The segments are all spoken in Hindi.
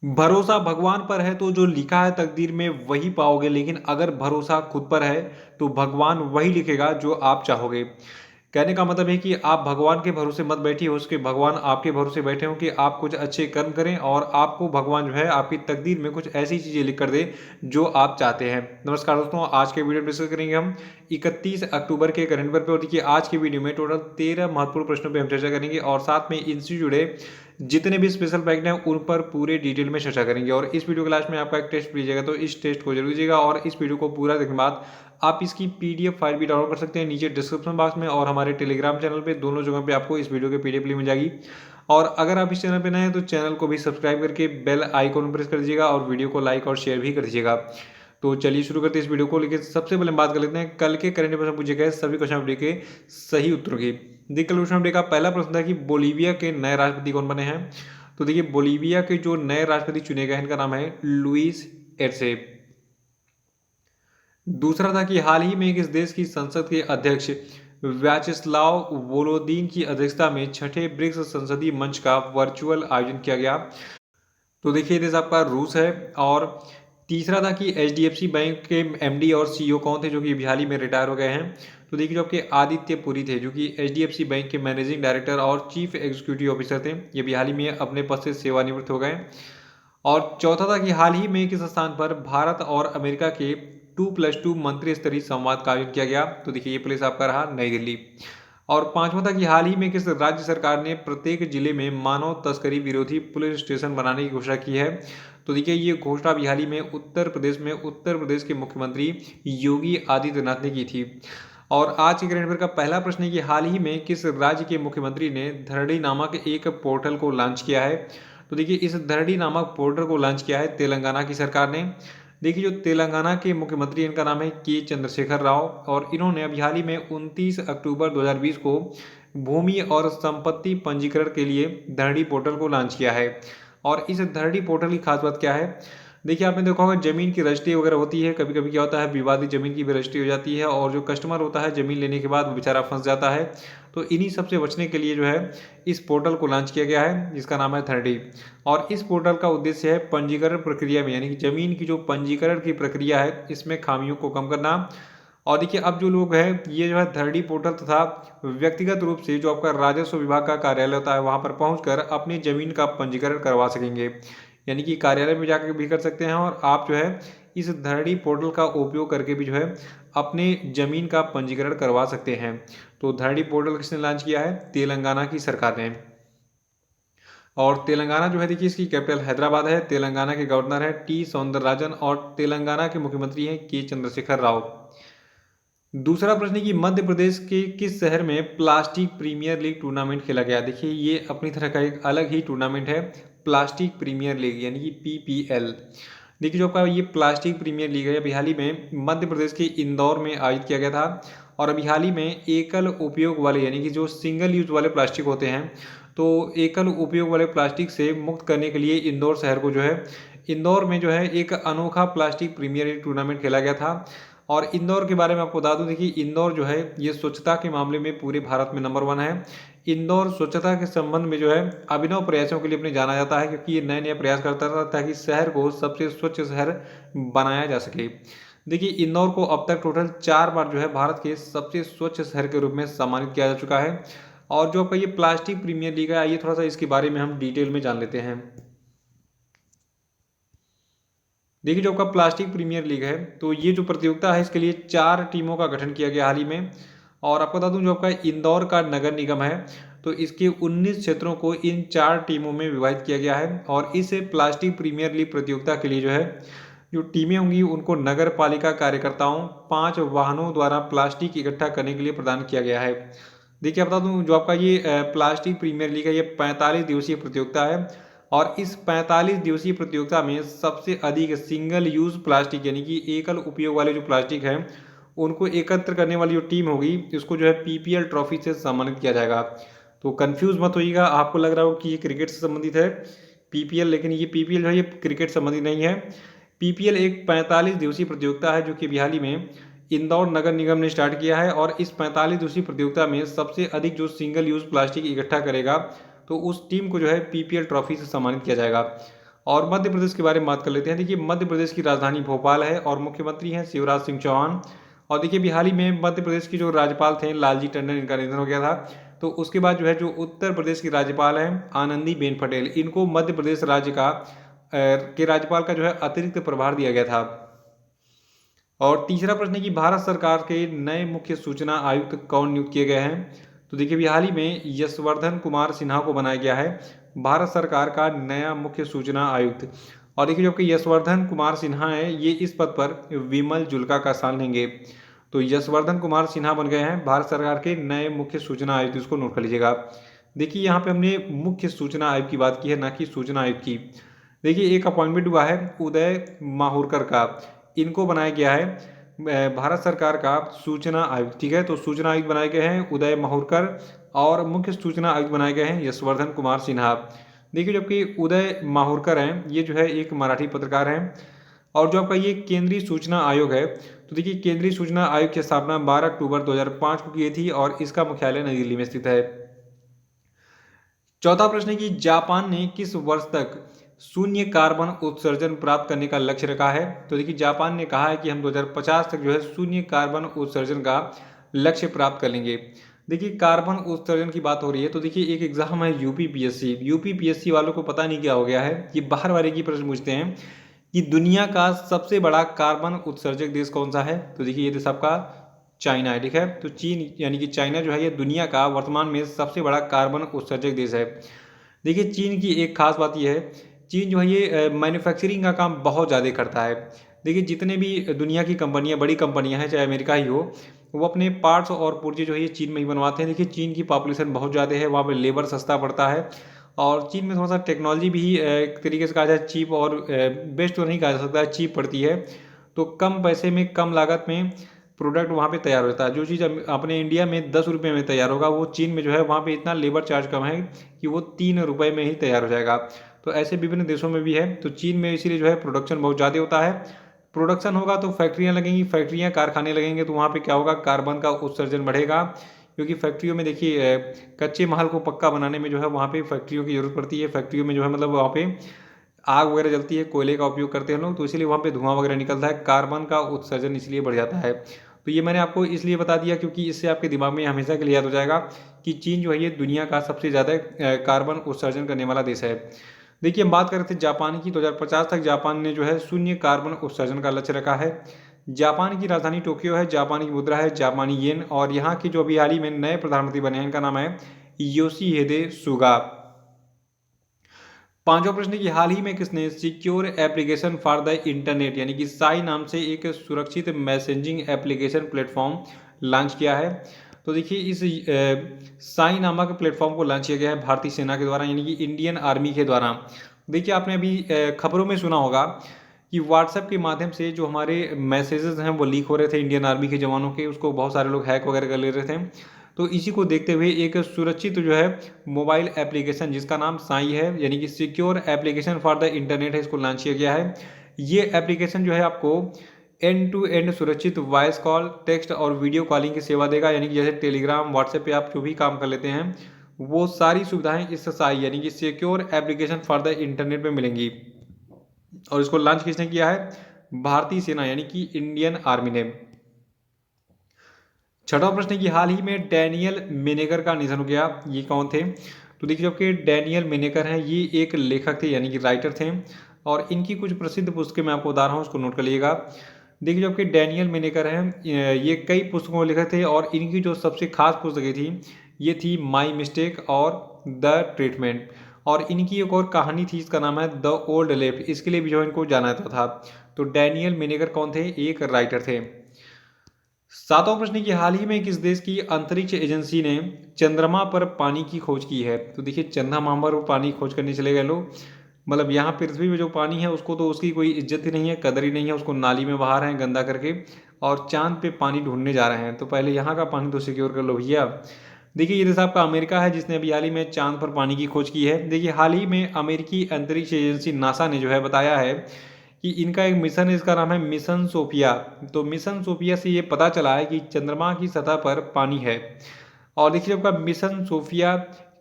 भरोसा भगवान पर है तो जो लिखा है तकदीर में वही पाओगे, लेकिन अगर भरोसा खुद पर है तो भगवान वही लिखेगा जो आप चाहोगे। कहने का मतलब है कि आप भगवान के भरोसे मत बैठिए, उसके भगवान आपके भरोसे बैठे हों कि आप कुछ अच्छे कर्म करें और आपको भगवान जो है आपकी तकदीर में कुछ ऐसी चीज़ें लिख कर दे जो आप चाहते हैं। नमस्कार दोस्तों, आज के वीडियो में डिस्कस करेंगे हम 31 अक्टूबर के करंट अफेयर पे। और देखिए आज की वीडियो में टोटल 13 महत्वपूर्ण प्रश्नों पर हम चर्चा करेंगे और साथ में इनसे जुड़े जितने भी स्पेशल फैक्ट हैं उन पर पूरे डिटेल में चर्चा करेंगे। और इस वीडियो के लास्ट में आपका एक टेस्ट लीजिएगा, तो इस टेस्ट को जरूर लीजिएगा और इस वीडियो को पूरा देखने के बाद आप इसकी पीडीएफ फाइल भी डाउनलोड कर सकते हैं नीचे डिस्क्रिप्शन बॉक्स में और हमारे टेलीग्राम चैनल पे, दोनों जगह पे आपको इस वीडियो की पीडीएफ लिंक मिल जाएगी। और अगर आप इस चैनल पे नए हैं तो चैनल को भी सब्सक्राइब करके बेल आइकॉन प्रेस कर दीजिएगा और वीडियो को लाइक और शेयर भी कर दीजिएगा। तो चलिए शुरू करते हैं इस वीडियो को। लेकिन सबसे पहले हम बात कर लेते हैं कल के करंट अफेयर में पूछे गए सभी क्वेश्चन अपडेट के सही उत्तरों की। देखिए कल क्वेश्चन अपडेट का पहला प्रश्न था कि बोलीविया के नए राष्ट्रपति कौन बने हैं। तो देखिए बोलीविया के जो नए राष्ट्रपति चुने गए हैं इनका नाम है लुइस एर्से। दूसरा था कि हाल ही में किस देश की संसद के अध्यक्ष व्याचेस्लाव वोलोदीन की अध्यक्षता में छठे ब्रिक्स संसदीय मंच का वर्चुअल आयोजन किया गया। तो देखिए देश आपका रूस है। और तीसरा था कि एचडीएफसी बैंक के एमडी और सीईओ कौन थे जो कि हाल ही में रिटायर हो गए हैं। तो देखिए जो आपके आदित्य पुरी थे जो कि एचडीएफसी बैंक के मैनेजिंग डायरेक्टर और चीफ एग्जीक्यूटिव ऑफिसर थे, ये भी हाल ही में अपने पद से सेवानिवृत्त हो गए। और चौथा था कि हाल ही में किस स्थान पर भारत और अमेरिका के 2+2 मंत्री स्तरीय संवाद का आयोजन किया गया। तो देखिए ये प्लेस आपका रहा नई दिल्ली। और पांचवा था कि हाल ही में किस राज्य सरकार ने प्रत्येक जिले में मानव तस्करी विरोधी पुलिस स्टेशन बनाने की घोषणा की है। तो देखिए ये घोषणा भी हाल ही में उत्तर प्रदेश में उत्तर प्रदेश के मुख्यमंत्री योगी आदित्यनाथ ने की थी। और आज के करंट अफेयर का पहला प्रश्न है कि हाल ही में किस राज्य के मुख्यमंत्री ने धरड़ी नामक एक पोर्टल को लॉन्च किया है। तो देखिए इस धरड़ी नामक पोर्टल को लॉन्च किया है तेलंगाना की सरकार ने। देखिए जो तेलंगाना के मुख्यमंत्री इनका नाम है के चंद्रशेखर राव और इन्होंने अभी हाल ही में 29 अक्टूबर 2020 को भूमि और संपत्ति पंजीकरण के लिए धरड़ी पोर्टल को लॉन्च किया है। और इस धरड़ी पोर्टल की खास बात क्या है, देखिए आपने देखा होगा जमीन की रजिस्ट्री वगैरह होती है, कभी कभी क्या होता है विवादित जमीन की भी रजिस्ट्री हो जाती है और जो कस्टमर होता है जमीन लेने के बाद वो बेचारा फंस जाता है। तो इन्हीं सबसे बचने के लिए जो है इस पोर्टल को लॉन्च किया गया है जिसका नाम है धरड़ी। और इस पोर्टल का उद्देश्य है पंजीकरण प्रक्रिया में, यानी कि जमीन की जो पंजीकरण की प्रक्रिया है इसमें खामियों को कम करना। और देखिए अब जो लोग हैं ये जो है धरड़ी पोर्टल तथा व्यक्तिगत रूप से जो आपका राजस्व विभाग का कार्यालय होता है वहां पर पहुंचकर अपनी जमीन का पंजीकरण करवा सकेंगे, यानी कि कार्यालय में जाकर भी कर सकते हैं और आप जो है इस धरड़ी पोर्टल का उपयोग करके भी जो है अपने जमीन का पंजीकरण करवा सकते हैं। तो धरड़ी पोर्टल किसने लॉन्च किया है, तेलंगाना की सरकार ने। और तेलंगाना जो है देखिए इसकी कैपिटल हैदराबाद है। तेलंगाना के गवर्नर है टी सौंदरराजन और तेलंगाना के मुख्यमंत्री हैं के चंद्रशेखर राव। दूसरा प्रश्न है कि मध्य प्रदेश के किस शहर में प्लास्टिक प्रीमियर लीग टूर्नामेंट खेला गया। देखिए ये अपनी तरह का एक अलग ही टूर्नामेंट है, प्लास्टिक प्रीमियर लीग यानी कि पीपीएल। देखिए जो आपका ये प्लास्टिक प्रीमियर लीग है अभी हाल ही में मध्य प्रदेश के इंदौर में आयोजित किया गया था। और अभी हाल ही में एकल उपयोग वाले यानी कि जो सिंगल यूज वाले प्लास्टिक होते हैं, तो एकल उपयोग वाले प्लास्टिक से मुक्त करने के लिए इंदौर शहर को जो है इंदौर में जो है एक अनोखा प्लास्टिक प्रीमियर लीग टूर्नामेंट खेला गया था। और इंदौर के बारे में आपको बता दूं, देखिए इंदौर जो है ये स्वच्छता के मामले में पूरे भारत में नंबर 1 है। इंदौर स्वच्छता के संबंध में जो है अभिनव प्रयासों के लिए अपने जाना जाता है क्योंकि ये नए नए प्रयास करता रहता है ताकि शहर को सबसे स्वच्छ शहर बनाया जा सके। देखिए इंदौर को अब तक टोटल 4 बार जो है भारत के सबसे स्वच्छ शहर के रूप में सम्मानित किया जा चुका है। और जो आपका ये प्लास्टिक प्रीमियर लीग है आइए थोड़ा सा इसके बारे में हम डिटेल में जान लेते हैं। देखिए जो आपका प्लास्टिक प्रीमियर लीग है तो ये जो प्रतियोगिता है इसके लिए 4 टीमों का गठन किया गया हाल ही में। और आपको बता दूं जो आपका इंदौर का नगर निगम है तो इसके 19 क्षेत्रों को इन 4 टीमों में विभाजित किया गया है। और इस प्लास्टिक प्रीमियर लीग प्रतियोगिता के लिए जो है जो टीमें होंगी उनको नगर पालिका कार्यकर्ताओं 5 वाहनों द्वारा प्लास्टिक इकट्ठा करने के लिए प्रदान किया गया है। देखिए बता दूं जो आपका ये प्लास्टिक प्रीमियर लीग है ये 45 दिवसीय प्रतियोगिता है। और इस 45 दिवसीय प्रतियोगिता में सबसे अधिक सिंगल यूज प्लास्टिक यानी कि एकल उपयोग वाले जो प्लास्टिक हैं उनको एकत्र करने वाली जो टीम होगी इसको जो है पीपीएल ट्रॉफी से सम्मानित किया जाएगा। तो कंफ्यूज मत होइएगा, आपको लग रहा हो कि ये क्रिकेट से संबंधित है पीपीएल, लेकिन ये पीपीएल जो है ये क्रिकेट संबंधित नहीं है। पीपीएल एक 45 दिवसीय प्रतियोगिता है जो कि अभी हाल ही में इंदौर नगर निगम ने स्टार्ट किया है। और इस 45 दिवसीय प्रतियोगिता में सबसे अधिक जो सिंगल यूज प्लास्टिक इकट्ठा करेगा तो उस टीम को जो है पीपीएल ट्रॉफी से सम्मानित किया जाएगा। और मध्य प्रदेश के बारे में बात कर लेते हैं। देखिए मध्य प्रदेश की राजधानी भोपाल है और मुख्यमंत्री हैं शिवराज सिंह चौहान। और देखिए अभी हाल ही में मध्य प्रदेश की जो राज्यपाल थे लालजी टंडन, इनका निधन हो गया था। तो उसके बाद जो है जो उत्तर प्रदेश की राज्यपाल हैं आनंदीबेन पटेल, इनको मध्य प्रदेश राज्य के राज्यपाल का जो है अतिरिक्त प्रभार दिया गया था। और तीसरा प्रश्न है कि भारत सरकार के नए मुख्य सूचना आयुक्त कौन नियुक्त किए गए हैं। तो देखिए अभी हाल ही में यशवर्धन कुमार सिन्हा को बनाया गया है भारत सरकार का नया मुख्य सूचना आयुक्त। और देखिए जो कि यशवर्धन कुमार सिन्हा है ये इस पद पर विमल जुल्का का स्थान लेंगे। तो यशवर्धन कुमार सिन्हा बन गए हैं भारत सरकार के नए मुख्य सूचना आयुक्त, इसको नोट कर लीजिएगा। देखिए यहाँ पे हमने मुख्य सूचना आयुक्त की बात की है, ना कि सूचना आयुक्त की। देखिए एक अपॉइंटमेंट हुआ है उदय माहुरकर का, इनको बनाया गया है भारत सरकार का सूचना आयुक्त। ठीक है, तो सूचना आयुक्त बनाए गए हैं उदय माहुरकर और मुख्य सूचना आयुक्त बनाए गए हैं यशवर्धन कुमार सिन्हा। देखिए जबकि उदय माहुरकर हैं ये जो है एक मराठी पत्रकार हैं। और जो आपका ये केंद्रीय सूचना आयोग है, तो देखिए केंद्रीय सूचना आयोग की स्थापना 12 अक्टूबर 2005 को की थी और इसका मुख्यालय नई दिल्ली में स्थित है। चौथा प्रश्न है कि जापान ने किस वर्ष तक शून्य कार्बन उत्सर्जन प्राप्त करने का लक्ष्य रखा है। तो देखिए जापान ने कहा है कि हम 2050 तक जो है शून्य कार्बन उत्सर्जन का लक्ष्य प्राप्त कर लेंगे। देखिए कार्बन उत्सर्जन की बात हो रही है, तो देखिए एक एग्जाम है यूपीपीएससी वालों को पता नहीं क्या हो गया है, ये बाहर वाले की प्रश्न पूछते हैं कि दुनिया का सबसे बड़ा कार्बन उत्सर्जक देश कौन सा है। तो देखिए ये देश आपका चाइना है। ठीक है, तो चीन यानी कि चाइना जो है ये दुनिया का वर्तमान में सबसे बड़ा कार्बन उत्सर्जक देश है। देखिए चीन की एक खास बात यह है, चीन जो है ये मैन्युफैक्चरिंग का काम बहुत ज़्यादा करता है। देखिए जितने भी दुनिया की कंपनियां, बड़ी कंपनियां हैं, चाहे अमेरिका ही हो, वो अपने पार्ट्स और पुर्जे जो है ये चीन में ही बनवाते हैं। देखिए चीन की पॉपुलेशन बहुत ज़्यादा है, वहाँ पर लेबर सस्ता पड़ता है और चीन में थोड़ा सा टेक्नोलॉजी भी एक तरीके से कहा जाए चीप और बेस्ट तो नहीं कहा जा सकता, चीप पड़ती है। तो कम पैसे में कम लागत में प्रोडक्ट वहाँ पे तैयार होता है। जो चीज़ अपने इंडिया में 10 रुपये में तैयार होगा, वो चीन में जो है वहाँ पे इतना लेबर चार्ज कम है कि वो 3 रुपये में ही तैयार हो जाएगा। तो ऐसे विभिन्न देशों में भी है। तो चीन में इसीलिए जो है प्रोडक्शन बहुत ज़्यादा होता है। प्रोडक्शन होगा तो फैक्ट्रियाँ लगेंगी, फैक्ट्रियाँ कारखाने लगेंगे, तो वहाँ पे क्या होगा, कार्बन का उत्सर्जन बढ़ेगा। क्योंकि फैक्ट्रियों में देखिए कच्चे माल को पक्का बनाने में जो है वहाँ पे फैक्ट्रियों की ज़रूरत पड़ती है। फैक्ट्रियों में जो है मतलब वहाँ पे आग वगैरह जलती है, कोयले का उपयोग करते हैं लोग, तो इसीलिए वहाँ पे धुआं वगैरह निकलता है, कार्बन का उत्सर्जन इसलिए बढ़ जाता है। तो ये मैंने आपको इसलिए बता दिया क्योंकि इससे आपके दिमाग में हमेशा के लिए याद हो जाएगा कि चीन जो है ये दुनिया का सबसे ज़्यादा कार्बन उत्सर्जन करने वाला देश है। देखिए हम बात कर रहे थे जापान की, 2050 तक जापान ने जो है शून्य कार्बन उत्सर्जन का लक्ष्य रखा है। जापान की राजधानी टोक्यो है, जापानी मुद्रा है जापानी येन और यहाँ के जो अभी हाल ही में नए प्रधानमंत्री बने हैं इनका नाम है योशिहिदे सुगा। पांचवा प्रश्न की हाल ही में किसने secure application for the internet यानी कि साई नाम से एक सुरक्षित मैसेजिंग एप्लीकेशन प्लेटफॉर्म लॉन्च किया है। तो देखिए इस साई नामक प्लेटफॉर्म को लॉन्च किया गया है भारतीय सेना के द्वारा यानी कि इंडियन आर्मी के द्वारा। देखिए आपने अभी खबरों में सुना होगा कि व्हाट्सएप के माध्यम से जो हमारे मैसेजेस हैं वो लीक हो रहे थे इंडियन आर्मी के जवानों के, उसको बहुत सारे लोग हैक वगैरह कर ले रहे थे। तो इसी को देखते हुए एक सुरक्षित जो है मोबाइल एप्लीकेशन जिसका नाम साई है यानी कि secure application for the internet है, इसको लॉन्च किया गया है। ये एप्लीकेशन जो है आपको एंड टू एंड सुरक्षित वॉइस कॉल, टेक्स्ट और वीडियो कॉलिंग की सेवा देगा। यानी कि जैसे टेलीग्राम, व्हाट्सएप पे आप जो भी काम कर लेते हैं वो सारी सुविधाएं इस साई यानी कि secure application for the internet में मिलेंगी। और इसको लॉन्च किसने किया है, भारतीय सेना यानी कि इंडियन आर्मी ने। छठा प्रश्न की हाल ही में डैनियल मेनेगर का निधन हो गया, ये कौन थे। तो देखिए जबकि डैनियल मेनेगर हैं ये एक लेखक थे यानी कि राइटर थे और इनकी कुछ प्रसिद्ध पुस्तकें मैं आपको बता रहा हूँ, उसको नोट कर लीजिएगा। देखिए जबकि डैनियल मेनेगर हैं ये कई पुस्तकों को लेखक थे और इनकी जो सबसे खास पुस्तकें थी ये थी माई मिस्टेक और द ट्रीटमेंट। और इनकी एक और कहानी थी, इसका नाम है द ओल्ड लेफ्ट, इसके लिए भी जो इनको जाना जाता था। तो डैनियल मेनेगर कौन थे, एक राइटर थे। सातवां प्रश्न की हाल ही में किस देश की अंतरिक्ष एजेंसी ने चंद्रमा पर पानी की खोज की है। तो देखिए चंद्रमा पर वो पानी खोज करने चले गए लोग, मतलब यहाँ पृथ्वी में जो पानी है उसको तो उसकी कोई इज्जत ही नहीं है, कदर ही नहीं है, उसको नाली में बहा रहे हैं गंदा करके और चांद पे पानी ढूंढने जा रहे हैं। तो पहले यहाँ का पानी तो सिक्योर कर लो भैया। देखिए ये देश आपका अमेरिका है जिसने अभी हाल ही में चांद पर पानी की खोज की है। देखिए हाल ही में अमेरिकी अंतरिक्ष एजेंसी नासा ने जो है बताया है कि इनका एक मिशन है, इसका नाम है मिशन सोफिया। तो मिशन सोफिया से ये पता चला है कि चंद्रमा की सतह पर पानी है। और देखिए आपका मिशन सोफिया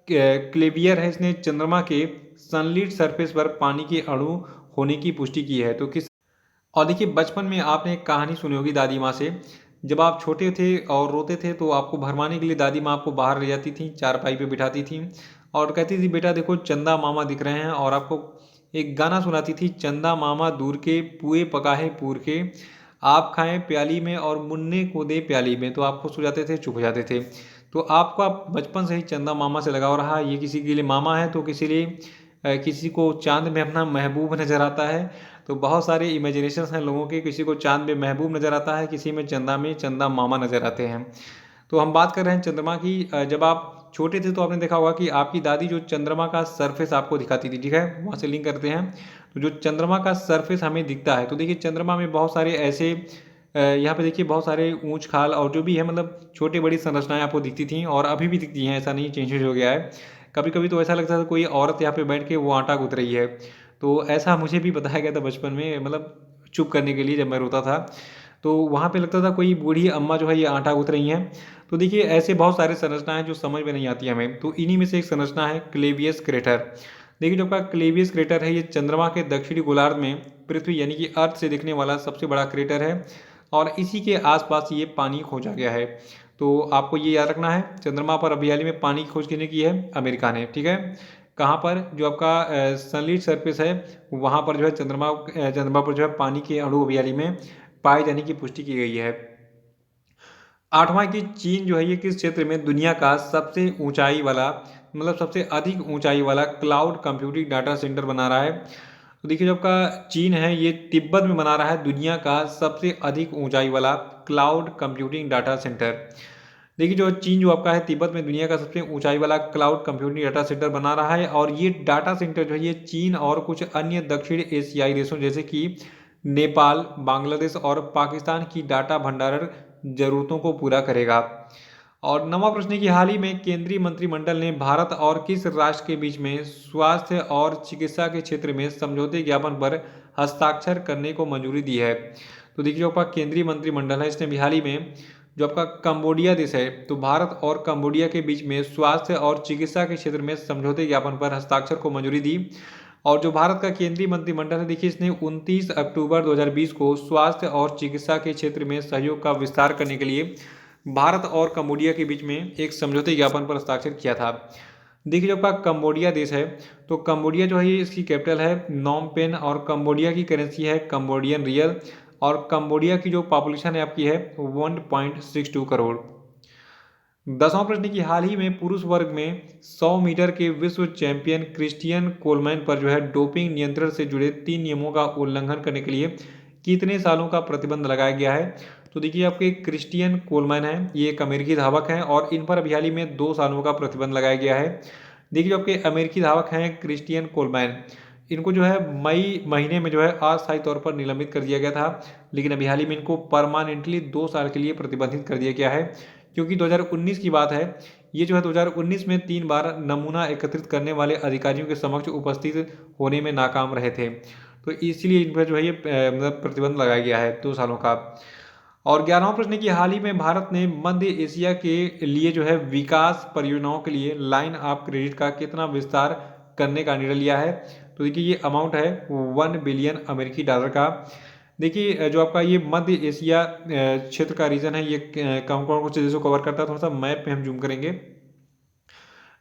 क्लेवियर है, इसने चंद्रमा के सनलिट सरफेस पर पानी के अणु होने की पुष्टि की है? तो किस और देखिए बचपन में आपने एक कहानी सुनी होगी दादी माँ से। जब आप छोटे थे और रोते थे तो आपको भरमाने के लिए दादी माँ आपको बाहर ले जाती थी, चारपाई पे बिठाती थी और कहती थी बेटा देखो चंदा मामा दिख रहे हैं और आपको एक गाना सुनाती थी, चंदा मामा दूर के पुए पकाए पूर के, आप खाएं प्याली में और मुन्ने को दे प्याली में। तो आप खुश हो जाते थे, चुप हो जाते थे। तो आपका बचपन से ही चंदा मामा से लगाव रहा। ये किसी के लिए मामा है तो किसी लिए किसी को चांद में अपना महबूब नजर आता है। तो बहुत सारे इमेजिनेशंस हैं लोगों के, किसी को चांद में महबूब नज़र आता है, किसी में चंदा मामा नज़र आते हैं। तो हम बात कर रहे हैं चंद्रमा की। जब आप छोटे थे तो आपने देखा होगा कि आपकी दादी जो चंद्रमा का सरफेस आपको दिखाती थी, ठीक है, वहाँ से लिंक करते हैं। तो जो चंद्रमा का सरफेस हमें दिखता है, तो देखिए चंद्रमा में बहुत सारे ऐसे यहाँ पे देखिए बहुत सारे ऊंच खाल और जो भी है मतलब छोटी बड़ी संरचनाएं आपको दिखती थी और अभी भी दिखती हैं, ऐसा नहीं चेंजेज हो गया है। कभी कभी तो ऐसा लगता था कोई औरत यहाँ पे बैठ के वो आटा गूंथ रही है। तो ऐसा मुझे भी बताया गया था बचपन में, मतलब चुप करने के लिए जब मैं रोता था। तो वहाँ पे लगता था कोई बूढ़ी अम्मा जो है ये आटा गूंथ रही हैं। तो देखिए ऐसे बहुत सारे संरचनाएं जो समझ में नहीं आती हमें। तो इन्हीं में से एक संरचना है क्लेवियस क्रेटर। देखिए जो आपका क्लेवियस क्रेटर है ये चंद्रमा के दक्षिणी गोलार्ध में पृथ्वी यानी कि अर्थ से दिखने वाला सबसे बड़ा क्रेटर है और इसी के आसपास ये पानी खोजा गया है। तो आपको ये याद रखना है, चंद्रमा पर अभी हाल ही में पानी की खोज किसने की है? अमेरिका ने, ठीक है। कहाँ पर? जो आपका सनलिट सरफेस है वहाँ पर जो है चंद्रमा पर जो है पानी के अणु अभी हाल ही में पाए जाने की पुष्टि की गई है। आठवां की चीन जो है ये किस क्षेत्र में दुनिया का सबसे ऊंचाई वाला मतलब सबसे अधिक ऊंचाई वाला क्लाउड कंप्यूटिंग डाटा सेंटर बना रहा है? तो देखिए जो आपका चीन है ये तिब्बत में बना रहा है दुनिया का सबसे अधिक ऊंचाई वाला क्लाउड कंप्यूटिंग डाटा सेंटर। देखिए जो चीन जो आपका है तिब्बत में दुनिया का सबसे ऊंचाई वाला क्लाउड कंप्यूटिंग डाटा सेंटर बना रहा है और ये डाटा सेंटर जो है ये चीन और कुछ अन्य दक्षिण एशियाई देशों जैसे कि नेपाल, बांग्लादेश और पाकिस्तान की डाटा भंडारण जरूरतों को पूरा करेगा। और नवा प्रश्न है कि हाल ही में केंद्रीय मंत्रिमंडल ने भारत और किस राष्ट्र के बीच में स्वास्थ्य और चिकित्सा के क्षेत्र में समझौते ज्ञापन पर हस्ताक्षर करने को मंजूरी दी है? तो देखिए जो आपका केंद्रीय मंत्रिमंडल है इसने भी हाल ही में जो आपका कंबोडिया देश है तो भारत और कंबोडिया के बीच में स्वास्थ्य और चिकित्सा के क्षेत्र में समझौते ज्ञापन पर हस्ताक्षर को मंजूरी दी। और जो भारत का केंद्रीय मंत्रिमंडल है देखिए इसने 29 अक्टूबर 2020 को स्वास्थ्य और चिकित्सा के क्षेत्र में सहयोग का विस्तार करने के लिए भारत और कंबोडिया के बीच में एक समझौते ज्ञापन पर हस्ताक्षर किया था। देखिए जो आपका कंबोडिया देश है तो कंबोडिया जो है ये इसकी कैपिटल है नॉम पेन और कंबोडिया की करेंसी है कंबोडियन रियल और कंबोडिया की जो पॉपुलेशन है आपकी है 1.62 करोड़। 10वां प्रश्न की हाल ही में पुरुष वर्ग में 100 मीटर के विश्व चैंपियन क्रिस्टियन कोलमैन पर जो है डोपिंग नियंत्रण से जुड़े 3 नियमों का उल्लंघन करने के लिए कितने सालों का प्रतिबंध लगाया गया है? तो देखिए आपके क्रिस्टियन कोलमैन है ये एक अमेरिकी धावक हैं और इन पर अभी हाल ही में 2 सालों का प्रतिबंध लगाया गया है। देखिए जो आपके अमेरिकी धावक हैं क्रिस्टियन कोलमैन, इनको जो है मई महीने में जो है अस्थायी तौर पर निलंबित कर दिया गया था, लेकिन अभी हाल ही में इनको परमानेंटली 2 साल के लिए प्रतिबंधित कर दिया गया है क्योंकि 2019 की बात है। ये जो है 2019 में 3 बार नमूना एकत्रित करने वाले अधिकारियों के समक्ष उपस्थित होने में नाकाम रहे थे। तो इसलिए इन पर जो है ये मतलब प्रतिबंध लगाया गया है 2 सालों का। और 11वां प्रश्न है कि हाल ही में भारत ने मध्य एशिया के लिए जो है विकास परियोजनाओं के लिए लाइन ऑफ क्रेडिट का कितना विस्तार करने का निर्णय लिया है? तो देखिए ये अमाउंट है 1 बिलियन अमेरिकी डॉलर का। देखिए जो आपका ये मध्य एशिया क्षेत्र का रीजन है ये कौन कौन से देशों को कवर करता है, थोड़ा सा मैप पे हम जूम करेंगे।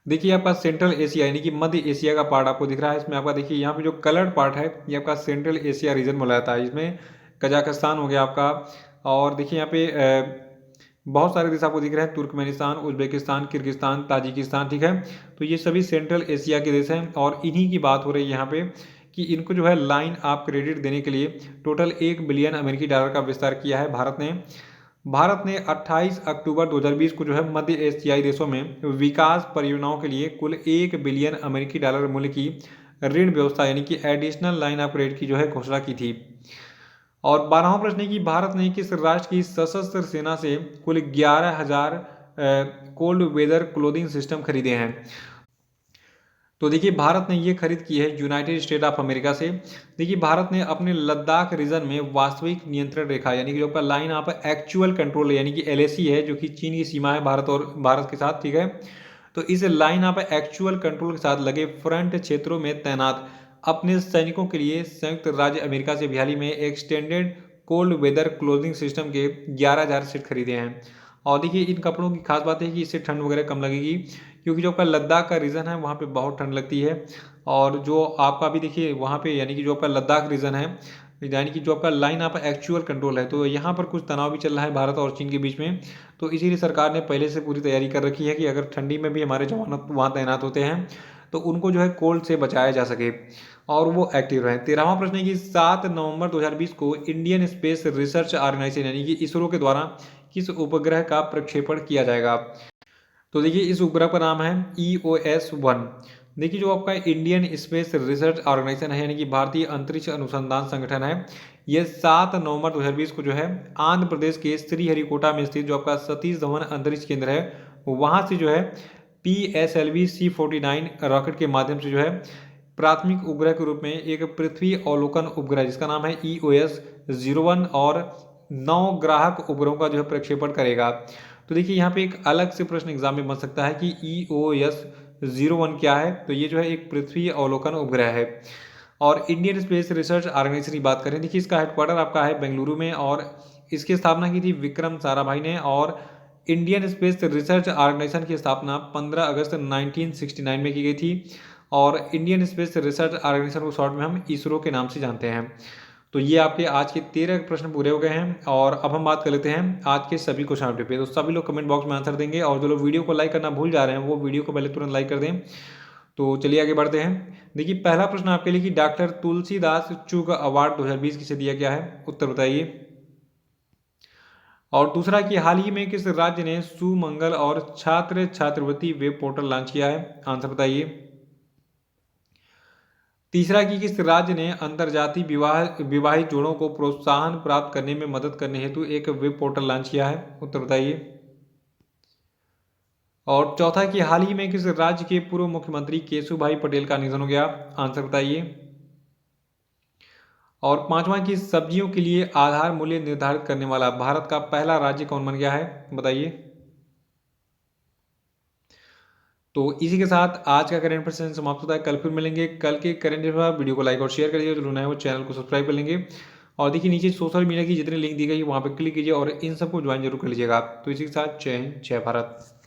देखिए आपका सेंट्रल एशिया यानी कि मध्य एशिया का पार्ट आपको दिख रहा है, इसमें आपका देखिए यहाँ पे जो कलर्ड पार्ट है ये आपका सेंट्रल एशिया रीजन बोला जाता है। इसमें कजाकिस्तान हो गया आपका और देखिए यहाँ पे बहुत सारे देश आपको दिख रहे हैं, तुर्कमेनिस्तान, उज्बेकिस्तान, किर्गिस्तान, ताजिकिस्तान, ठीक है। तो ये सभी सेंट्रल एशिया के देश हैं और इन्हीं की बात हो रही है यहाँ पे कि इनको जो है लाइन ऑफ क्रेडिट देने के लिए टोटल 1 बिलियन अमेरिकी डॉलर का विस्तार किया है भारत ने। भारत ने 28 अक्टूबर 2020 को जो है मध्य एशियाई देशों में विकास परियोजनाओं के लिए कुल 1 बिलियन अमेरिकी डॉलर मूल्य की ऋण व्यवस्था यानी कि एडिशनल लाइन ऑफ क्रेडिट की जो है घोषणा की थी। और 12वां प्रश्न है कि भारत ने किस राष्ट्र की सशस्त्र सेना से कुल 11,000 कोल्ड वेदर क्लोथिंग सिस्टम खरीदे हैं? तो देखिए भारत ने ये खरीद की है यूनाइटेड स्टेट ऑफ अमेरिका से। देखिए भारत ने अपने लद्दाख रीजन में वास्तविक नियंत्रण रेखा यानी कि जो आपका लाइन ऑफ एक्चुअल कंट्रोल यानी कि LAC है जो कि चीन की सीमा है भारत के साथ, ठीक है। तो इस लाइन ऑफ एक्चुअल कंट्रोल के साथ लगे फ्रंट क्षेत्रों में तैनात अपने सैनिकों के लिए संयुक्त राज्य अमेरिका से हाल ही में extended cold weather clothing system के 11,000 सेट खरीदे हैं। और देखिए इन कपड़ों की खास बात है कि इससे ठंड वगैरह कम लगेगी, क्योंकि जो आपका लद्दाख का रीजन है वहाँ पे बहुत ठंड लगती है। और जो आपका भी देखिए वहाँ पे यानी कि जो आपका लद्दाख रीजन है, यानी कि जो आपका लाइन ऑफ एक्चुअल कंट्रोल है, तो यहाँ पर कुछ तनाव भी चल रहा है भारत और चीन के बीच में। तो इसीलिए सरकार ने पहले से पूरी तैयारी कर रखी है कि अगर ठंडी में भी हमारे जवान वहाँ तैनात होते हैं तो उनको जो है कोल्ड से बचाया जा सके और वो एक्टिव रहें। 13वां प्रश्न है कि 7 नवंबर 2020 को इंडियन स्पेस रिसर्च ऑर्गेनाइजेशन यानी कि इसरो के द्वारा किस उपग्रह का प्रक्षेपण किया जाएगा। तो देखिए इस उपग्रह का नाम है EOS-1। देखिए जो आपका इंडियन स्पेस रिसर्च ऑर्गेनाइजेशन है यानी कि भारतीय अंतरिक्ष अनुसंधान संगठन है, ये 7 नवंबर 2020 को जो है आंध्र प्रदेश के श्रीहरिकोटा में स्थित जो आपका सतीश धवन अंतरिक्ष केंद्र है वहां से जो है PSLV C49 रॉकेट के माध्यम से जो है प्राथमिक उपग्रह के रूप में एक पृथ्वी अवलोकन उपग्रह जिसका नाम है EOS-01 और 9 ग्राहक उपग्रहों का जो है प्रक्षेपण करेगा। तो देखिए यहाँ पे एक अलग से प्रश्न एग्जाम में बन सकता है कि EOS-01 क्या है। तो ये जो है एक पृथ्वी अवलोकन उपग्रह है। और इंडियन स्पेस रिसर्च ऑर्गेनाइजेशन की बात करें, देखिए इसका हेडक्वार्टर आपका है बेंगलुरु में और इसकी स्थापना की थी विक्रम साराभाई ने। और इंडियन स्पेस रिसर्च ऑर्गेनाइजेशन की स्थापना 15 अगस्त 1969 में की गई थी। और इंडियन स्पेस रिसर्च ऑर्गेनाइजेशन को शॉर्ट में हम इसरो के नाम से जानते हैं। तो ये आपके आज के 13 प्रश्न पूरे हो गए हैं। और अब हम बात कर लेते हैं आज के सभी क्वेश्चन आंसर पे। तो सभी लोग कमेंट बॉक्स में आंसर देंगे और जो लोग वीडियो को लाइक करना भूल जा रहे हैं वो वीडियो को पहले तुरंत लाइक कर दें। तो चलिए आगे बढ़ते हैं। देखिए पहला प्रश्न आपके लिए कि डॉक्टर तुलसीदास चुग अवार्ड 2020 किसे दिया गया है, उत्तर बताइए। और दूसरा कि हाल ही में किस राज्य ने सुमंगल और छात्र छात्रवृत्ति वेब पोर्टल लॉन्च किया है, आंसर बताइए। तीसरा कि किस राज्य ने अंतरजातीय विवाहित जोड़ों को प्रोत्साहन प्राप्त करने में मदद करने हेतु एक वेब पोर्टल लॉन्च किया है, उत्तर बताइए। और चौथा कि हाल ही में किस राज्य के पूर्व मुख्यमंत्री केशुभाई पटेल का निधन हो गया, आंसर बताइए। और पांचवा कि सब्जियों के लिए आधार मूल्य निर्धारित करने वाला भारत का पहला राज्य कौन बन गया है, बताइए। तो इसी के साथ आज का करंट अफेयर्स समाप्त होता है। कल फिर मिलेंगे। कल के करंट अफेयर वीडियो को लाइक और शेयर करिए, जो नया है वो चैनल को सब्सक्राइब कर लेंगे। और देखिए नीचे सोशल मीडिया की जितनी लिंक दी गई वहां पर क्लिक कीजिए और इन सबको ज्वाइन जरूर कर लीजिएगा। तो इसी के साथ जय हिंद जय भारत।